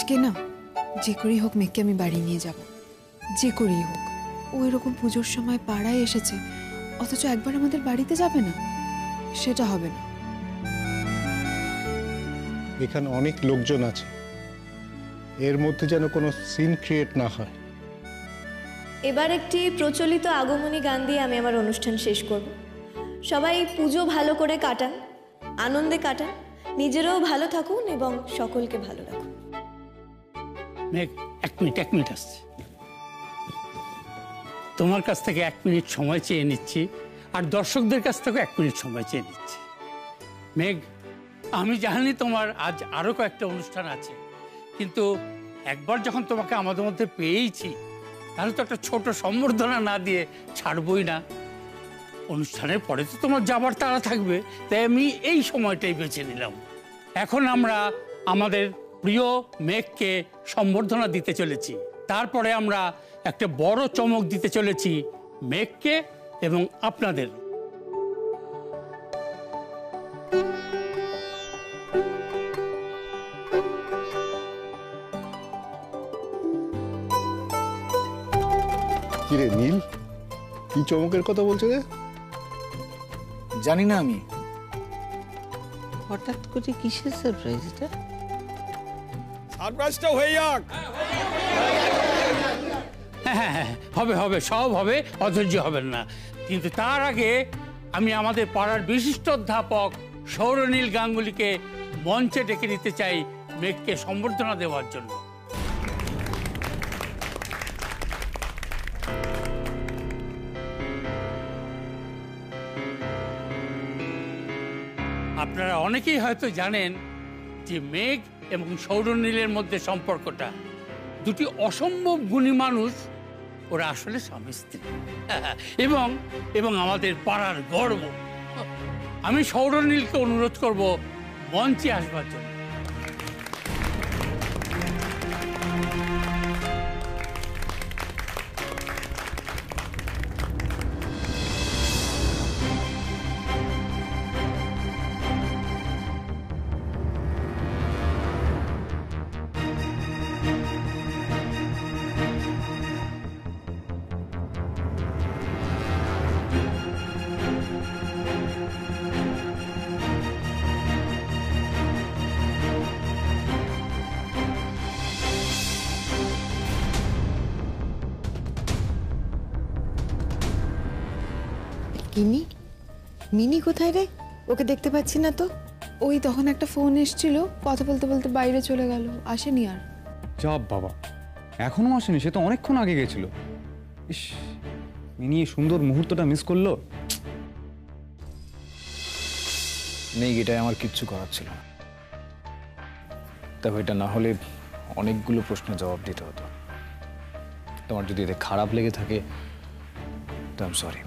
আজকে না যে করেই হোক মেয়েকে আমি বাড়ি নিয়ে যাব, যে করেই হোক। ও এরকম পুজোর সময় পাড়ায় এসেছে, অথচ একবার আমাদের বাড়িতে যাবে না, সেটা হবে না। এখানে অনেক লোকজন আছে, এর মধ্যে যেন কোনো সিন ক্রিয়েট না হয়। এবার একটি প্রচলিত আগমনী গান দিয়ে আমি আমার অনুষ্ঠান শেষ করব। সবাই পুজো ভালো করে কাটান, আনন্দে কাটান, নিজেরাও ভালো থাকুন এবং সকলকে ভালো রাখুন। এক মিনিট আসছে। তোমার কাছ থেকে 1 মিনিট সময় চেয়ে নিচ্ছি, আর দর্শকদের কাছ থেকে 1 মিনিট সময় চেয়ে নিচ্ছি। মেঘ, আমি জানি তোমার আজ আরো কয়েকটা অনুষ্ঠান আছে, কিন্তু একবার যখন তোমাকে আমাদের মধ্যে পেয়েইছি, তাহলে তো একটা ছোট সম্বর্ধনা না দিয়ে ছাড়বই না। অনুষ্ঠানের পরে তো তোমার যাবার তাড়া থাকবে, তাই আমি এই সময়টাই বেছে নিলাম। এখন আমরা আমাদের প্রিয় মেঘকে সম্বর্ধনা দিতে চলেছি, তারপরে আমরা একটা বড় চমক দিতে চলেছি মেঘকে এবং আপনাদের। কিরে নীল, কি চমকের কথা বলছে রে? জানি না আমি। হঠাৎ করে কিসের সারপ্রাইজ এটা? সারপ্রাইজটা হয়ে যাক। হ্যাঁ, হবে, সব হবে, অধৈর্য হবেন না। কিন্তু তার আগে আমি আমাদের পাড়ার বিশিষ্ট অধ্যাপক সৌরনীল গাঙ্গুলিকে মঞ্চে ডেকে নিতে চাই মেঘকে সম্বর্ধনা দেওয়ার জন্য। আপনারা অনেকেই হয়তো জানেন যে মেঘ এবং সৌরনীলের মধ্যে সম্পর্কটা, দুটি অসম্ভব গুণী মানুষ, ওরা আসলে স্বামী স্ত্রী এবং আমাদের পাড়ার গর্ব। আমি সৌরনীলকে অনুরোধ করব মঞ্চে আসবার জন্য। মিনি, মিনি কোথায় রে? ওকে দেখতে পাচ্ছি না তো। ওই তখন একটা ফোন এসেছিল, কথা বলতে বলতে বাইরে চলে গেল, আসেনি আর। যাব বাবা, এখনো আসেনি? সে তো অনেকক্ষণ আগে গেছিল। ইস, মিনি এই সুন্দর মুহূর্তটা মিস করলো। নেই, এটাই আমার কিচ্ছু করার ছিল না। তবে এটা না হলে অনেকগুলো প্রশ্নের জবাব দিতে হতো। তোমার যদি এতে খারাপ লেগে থাকে তো আই এম সরি।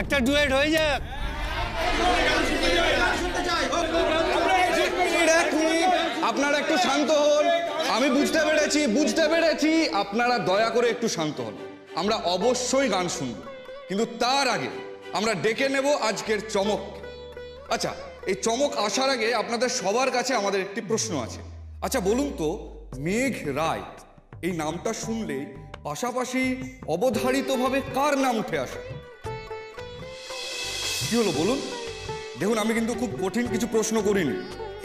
একটা ডুয়েট হয়ে যাক। আপনারা একটু শান্ত হন। আমি বুঝতে পেরেছি আপনারা দয়া করে একটু শান্ত হন। আমরা অবশ্যই গান শুনব, কিন্তু তার আগে আমরা ডেকে নেব আজকের চমক। আচ্ছা, এই চমক আসার আগে আপনাদের সবার কাছে আমাদের একটি প্রশ্ন আছে। আচ্ছা বলুন তো, মেঘ রায় এই নামটা শুনলেই পাশাপাশি অবধারিতভাবে কার নাম উঠে আসে? কি হলো বলুন? দেখুন, আমি কিন্তু খুব কঠিন কিছু প্রশ্ন করিনি,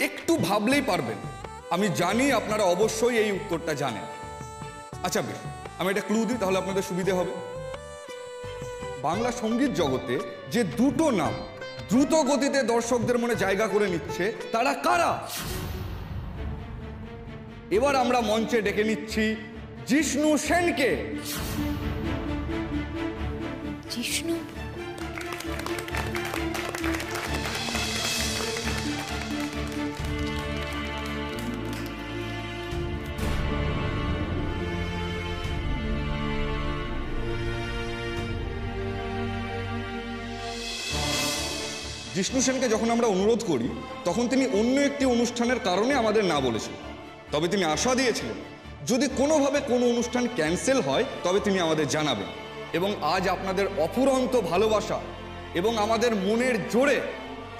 একটু ভাবলেই পারবেন। আমি জানি আপনারা অবশ্যই এই উত্তরটা জানেন। আচ্ছা বেশ, আমি একটা ক্লু দিই, তাহলে আপনাদের সুবিধে হবে। বাংলা সঙ্গীত জগতে যে দুটো নাম দ্রুত গতিতে দর্শকদের মনে জায়গা করে নিচ্ছে, তারা কারা? এবার আমরা মঞ্চে ডেকে নিচ্ছি জিষ্ণু সেনকে। জিষ্ণু? জিষ্ণু সেনকে যখন আমরা অনুরোধ করি, তখন তিনি অন্য একটি অনুষ্ঠানের কারণে আমাদের না বলেছিলেন। তবে তিনি আশা দিয়েছিলেন যদি কোনোভাবে কোনো অনুষ্ঠান ক্যান্সেল হয় তবে তিনি আমাদের জানাবেন। এবং আজ আপনাদের অফুরন্ত ভালোবাসা এবং আমাদের মনের জোরে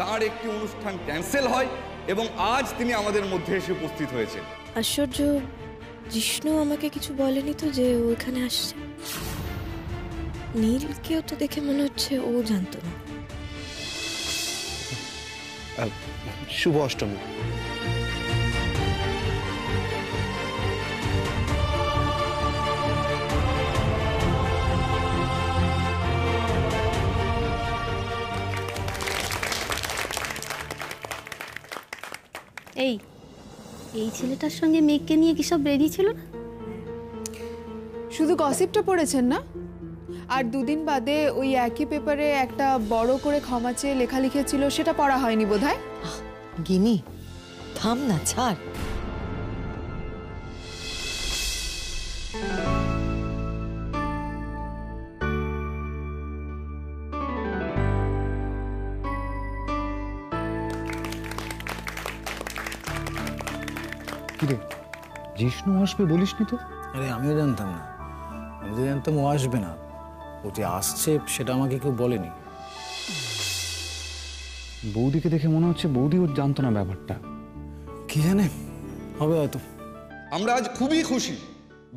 তার একটি অনুষ্ঠান ক্যান্সেল হয়, এবং আজ তিনি আমাদের মধ্যে এসে উপস্থিত হয়েছেন। আশ্চর্য, জিষ্ণু আমাকে কিছু বলেনি তো যে ও এখানে আসছে। নীলকেও তো দেখে মনে হচ্ছে ও জানতো না। শুভ অষ্টমী। এই এই ছেলেটার সঙ্গে মেঘকে নিয়ে কি সব রেডি ছিল না? শুধু গসিপটা পড়েছেন না? আর দুদিন বাদে ওই একই পেপারে একটা বড় করে ক্ষমা চেয়ে লেখা লিখেছিল, সেটা পড়া হয়নি বোধহয়। গিনি থাম না, ছাড়। কিরে, জিষ্ণু আসবে বলিসনি তো? আরে আমিও জানতাম না। আমি তো জানতাম ও আসবে না। ও যে আসছে সেটা আমাকে কেউ বলেনি। বৌদিকে দেখে মনে হচ্ছে বৌদি ওর জানতো না ব্যাপারটা। কি জানে, হবে হয়তো। আমরা আজ খুবই খুশি,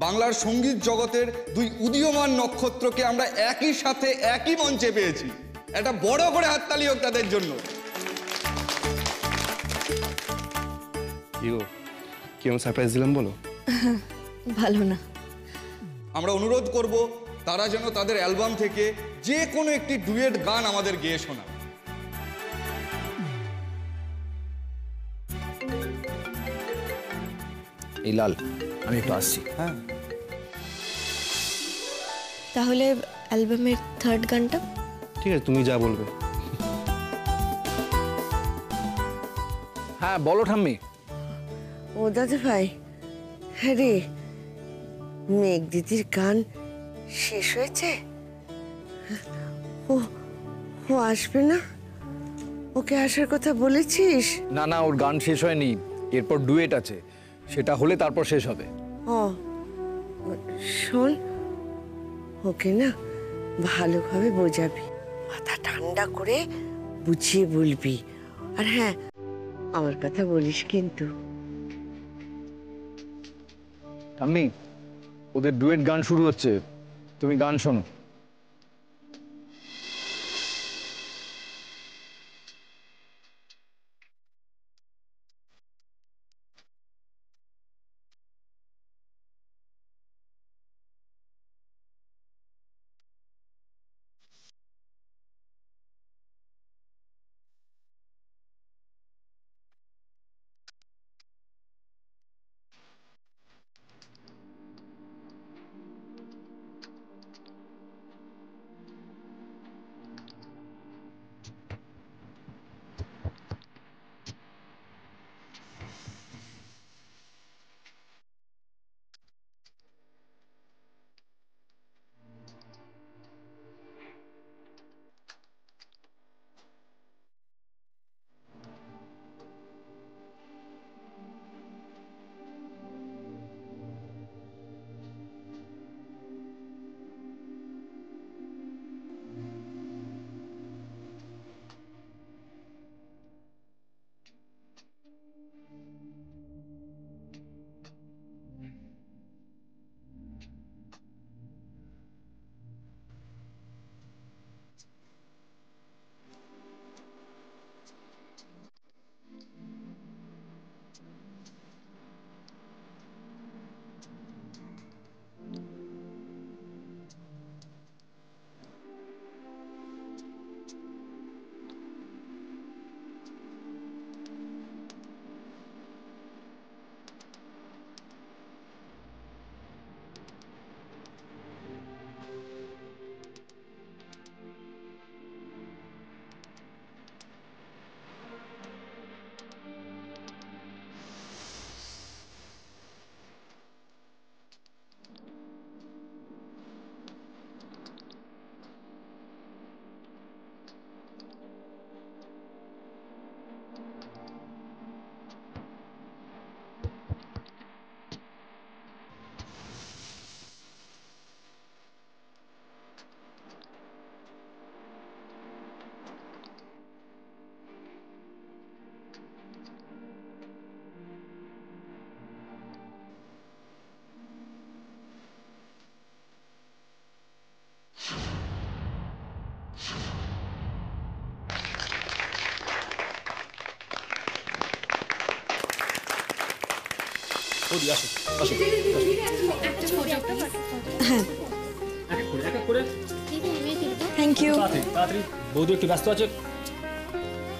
বাংলার সঙ্গীত জগতের দুই উদীয়মান নক্ষত্রকে আমরা একই সাথে একই মঞ্চে পেয়েছি। একটা বড় করে হাততালি হোক তাদের জন্য। কি আমি সারপ্রাইজ দিলাম বলো? ভালো না। আমরা অনুরোধ করব তারা যেন তাদের অ্যালবাম থেকে যে কোনো একটি ডুয়েট গান আমাদের গেয়ে শোনায়। এই লাল, আমি একটু আসছি। হ্যাঁ, তাহলে অ্যালবামের থার্ড গানটা? ঠিক আছে, তুমি যা বলবে। হ্যাঁ বলো ঠাম্মি। ও দাদা ভাই, হ্যাঁ রে, মেঘ দিদির গান শেষ হয়েছে? ও ও আসবে না? ওকে আসার কথা বলেছিস? না না, ওর গান শেষ হয়নি, এরপর ডুয়েট আছে, সেটা হলে তারপর শেষ হবে। ও শোন, ওকে না ভালোভাবে বোঝাবি, মাথা ঠান্ডা করে বুঝিয়ে বলবি। আর হ্যাঁ, আমার কথা বলিস কিন্তু। ঠাম্মি, ওদের ডুয়েট গান শুরু হচ্ছে, তুমি গান শোনো। হ্যাঁ, থ্যাংক ইউ, তাড়াতাড়ি বৌদি একটু ব্যস্ত আছে।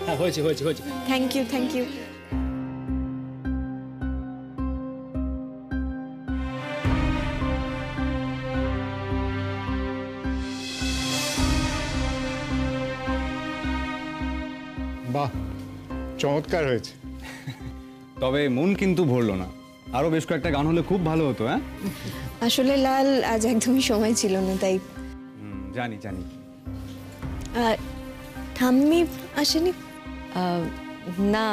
হ্যাঁ, হয়েছে হয়েছে হয়েছে। Thank you, thank you. বাহ, চমৎকার হয়েছে। তবে মন কিন্তু ভরলো না, আরো বেশ কয়েকটা গান হলে খুব ভালো হতো। হ্যাঁ, আসলে লাল আজ একদমই সময় ছিল না, তাই। জানি জানি। আর ঠাম্মি আসেনি? না,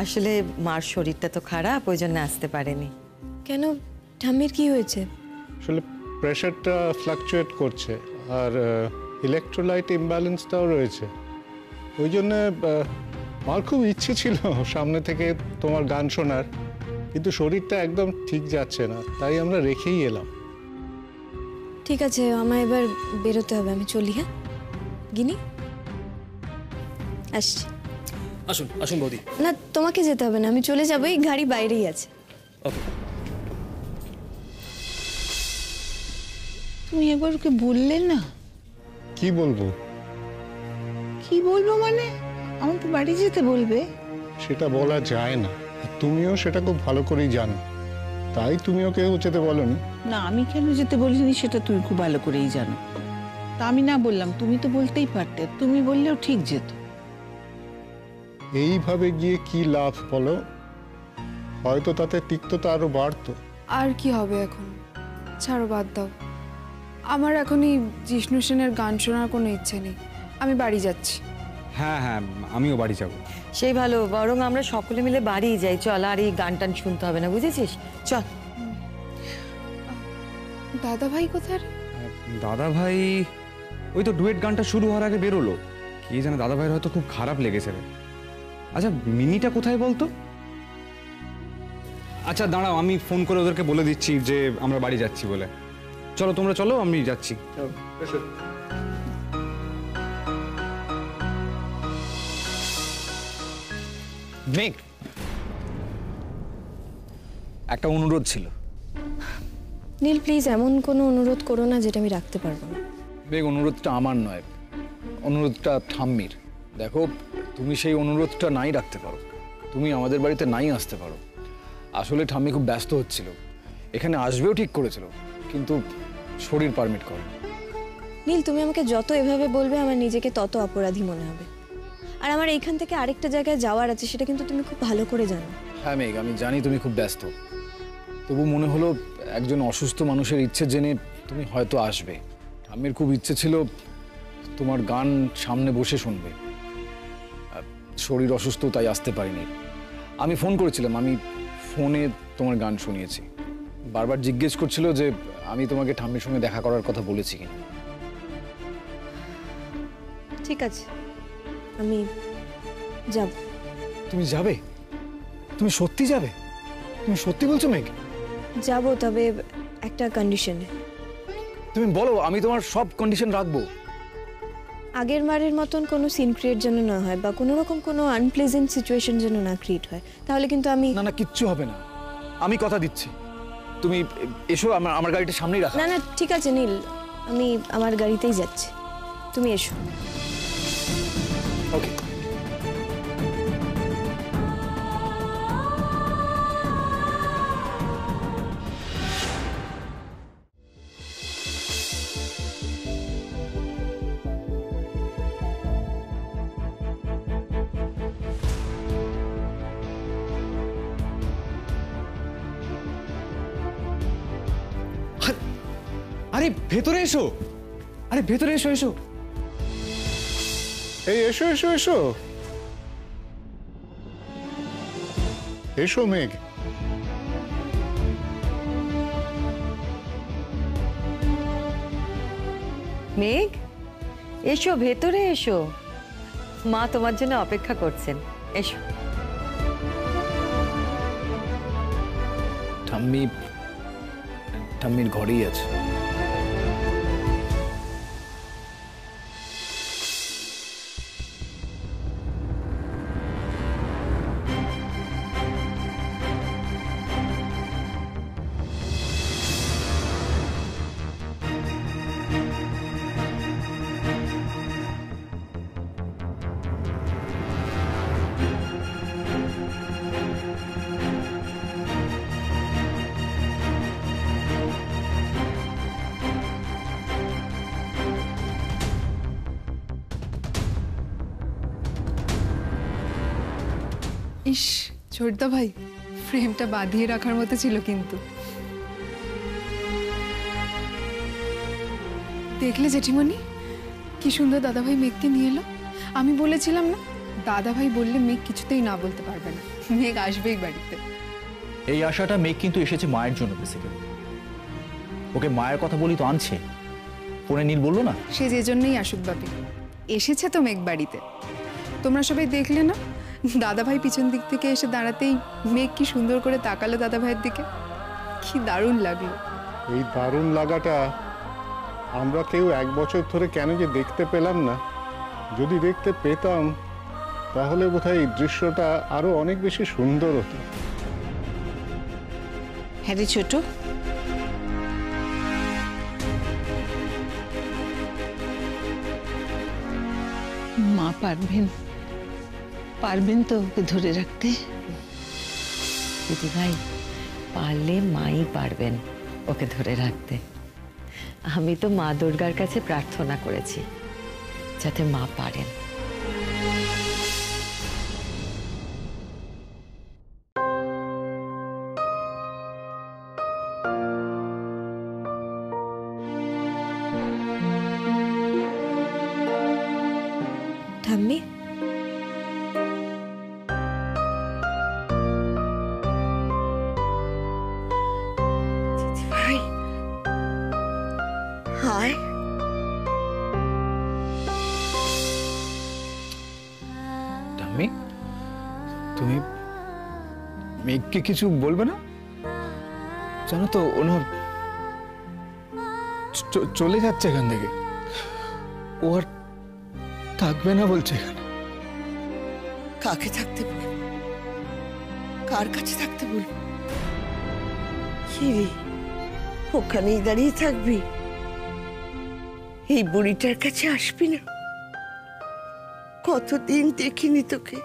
আসলে মার শরীরটা তো খারাপ, ওই জন্য আসতে পারেনি। কেন, ঠাম্মির কি হয়েছে? আসলে প্রেশারটা ফ্লাকচুয়েট করছে আর ইলেকট্রোলাইট ইমব্যালেন্সটাও রয়েছে। ওই জন্য আমার খুব ইচ্ছে ছিল সামনে থেকে তোমার গান শোনার, কিন্তু শরীরটা একদম ঠিক যাচ্ছে না, তাই আমরা রেখেই এলাম। ঠিক আছে, আমায় এবার বেরোতে হবে, আমি চলি। হ্যাঁ গিনি, আসছি। আসুন আসুন বৌদি। না, তোমাকে যেতে হবে না, আমি চলে যাবো, এই গাড়ি বাইরেই আছে। ওকে। তুমি এবার ওকে বললে না? কি বলবো? কি বলবো মানে? আমাকে বাড়ি যেতে বলবে? সেটা বলা যায় না, আর তুমিও সেটা খুব ভালো করেই জানো, তাই তুমি ওকে যেতে বলনি। না, আমি কেন যেতে বলিনি সেটা তুমি খুব ভালো করেই জানো। তা আমি না বললাম, তুমি তো বলতেই পারতে, তুমি বললেও ঠিক যেত। এইভাবে গিয়ে কি লাভ বলো? হয়তো তাতে তিক্ততা আরো বাড়তো। আর কি হবে এখন, ছাড়ো, বাদ দাও। আমার এখনই জিষ্ণু সেনের গান শোনার কোনো ইচ্ছে নেই, আমি বাড়ি যাচ্ছি। হ্যাঁ হ্যাঁ, আমিও বাড়ি যাব। সেই ভালো, বরং আমরা সকলে মিলে বাড়ি যাই। চল, আর এই গান টান শুনতে হবে না, বুঝেছিস? চল। দাদা ভাই কোথায়? দাদা ভাই ওই তো ডুয়েট গানটা শুরু হওয়ার আগে বেরোলো। কি জানে, দাদা ভাইয়ের হয়তো খুব খারাপ লেগেছে রে। আচ্ছা, মিনিটা কোথায় বলতো? আচ্ছা দাঁড়াও, আমি ফোন করে ওদেরকে বলে দিচ্ছি যে আমরা বাড়ি যাচ্ছি বলে। চলো তোমরা চলো, আমি যাচ্ছি। মেঘ, একটা অনুরোধ ছিল। নীল, প্লিজ এমন কোনো অনুরোধ করো না যেটা আমি রাখতে পারবো না। মেঘ, অনুরোধটা আমার নয়, অনুরোধটা ঠাম্মির। দেখো, তুমি সেই অনুরোধটা নাই রাখতে পারো, তুমি আমাদের বাড়িতে নাই আসতে পারো। আসলে ঠাম্মি খুব ব্যস্ত হচ্ছিল, এখানে আসবেও ঠিক করেছিল, কিন্তু শরীর পারমিট করে। নীল, তুমি আমাকে যত এভাবে বলবে আমার নিজেকে তত অপরাধী মনে হবে। আর আমার এইখান থেকে আরেকটা জায়গায় যাওয়ার আছে, সেটা কিন্তু তুমি খুব ভালো করে জানো। হ্যাঁ মেঘ, আমি জানি তুমি খুব ব্যস্ত, তবু মনে হলো একজন অসুস্থ মানুষের ইচ্ছে জেনে তুমি হয়তো আসবে। ঠাম্মির খুব ইচ্ছে ছিল তোমার গান সামনে বসে শুনবে, শরীর অসুস্থ তাই আসতে পারিনি। আমি ফোন করেছিলাম, আমি ফোনে তোমার গান শুনিয়েছি। বারবার জিজ্ঞেস করছিল যে আমি তোমাকে ঠাম্মির সঙ্গে দেখা করার কথা বলেছি কিনা। ঠিক আছে, আমি যাব। তুমি যাবে? তুমি সত্যি যাবে? তুমি সত্যি বলছো মেঘ? যাব, তবে একটা কন্ডিশনে। তুমি বলো, আমি তোমার সব কন্ডিশন রাখবো। আগের বারের মতন কোনো সিন ক্রিয়েট যেন না হয়, বা কোনো রকম কোনো আনপ্লেজেন্ট সিচুয়েশন যেন না ক্রিয়েট হয়, তাহলে কিন্তু আমি। না না, কিচ্ছু হবে না, আমি কথা দিচ্ছি। তুমি এসো, আমার গাড়িটা সামনেই রাখো। না না, ঠিক আছে নীল, আমি আমার গাড়িতেই যাচ্ছি, তুমি এসো। ওকে। আরে ভেতরে এসো, আরে ভেতরে এসো, এসো। এই এসো এসো এসো এসো মেঘ। মেঘ, এসো, ভেতরে এসো, মা তোমার জন্য অপেক্ষা করছেন, এসো। ঠাম্মির ঘরেই আছে। ইস ছোটদা ভাই, ফ্রেমটা বাঁধিয়ে রাখার মতো ছিল কিন্তু। দেখলে জেঠিমণি কি সুন্দর দাদাভাই মেঘকে নিয়ে এলো। আমি বলেছিলাম না, দাদাভাই বললে মেঘ কিছুতেই না বলতে পারবে না, মেঘ আসবেই বাড়িতে। এই আশাটা মেঘ কিন্তু এসেছে মায়ের জন্য বেসিক্যালি। ওকে মায়ের কথা বলি তো আনছে, ফোনে নীল বললো না। সে যে জন্যই আসুক বাপি, এসেছে তো মেঘ বাড়িতে। তোমরা সবাই দেখলে না, দাদাভাই পিছন দিক থেকে এসে দাঁড়াতেই মেঘ কি সুন্দর করে তাকালো দাদাভাইয়ের দিকে, কি দারুণ লাগলো। এই দারুণ লাগাটা আমরা কেউ 1 বছর ধরে কেন যে দেখতে পেলাম না। যদি দেখতে পেতাম তাহলে বোধহয় এই দৃশ্যটা আরো অনেক বেশি সুন্দর হতো। হ্যাঁ রে ছোট, মা পারবেন তো ওকে ধরে রাখতে? দিদি ভাই, পারলে মাই পারবেন ওকে ধরে রাখতে। আমি তো মা দুর্গার কাছে প্রার্থনা করেছি যাতে মা পারেন। ঠাম্মি, ভাই হায়, ঠাম্মি তুমি মেঘকে কিছু বলবে না? জানো তো ও না চলে যাচ্ছে এখান থেকে, ও আর থাকবে না বলছে এখানে। কাকে থাকতে বলবো, কার কাছে থাকতে বলবো? কি রে, ওখানেই দাঁড়িয়ে থাকবি? এই বুড়িটার কাছে আসবি না? কতদিন দেখিনি তোকে।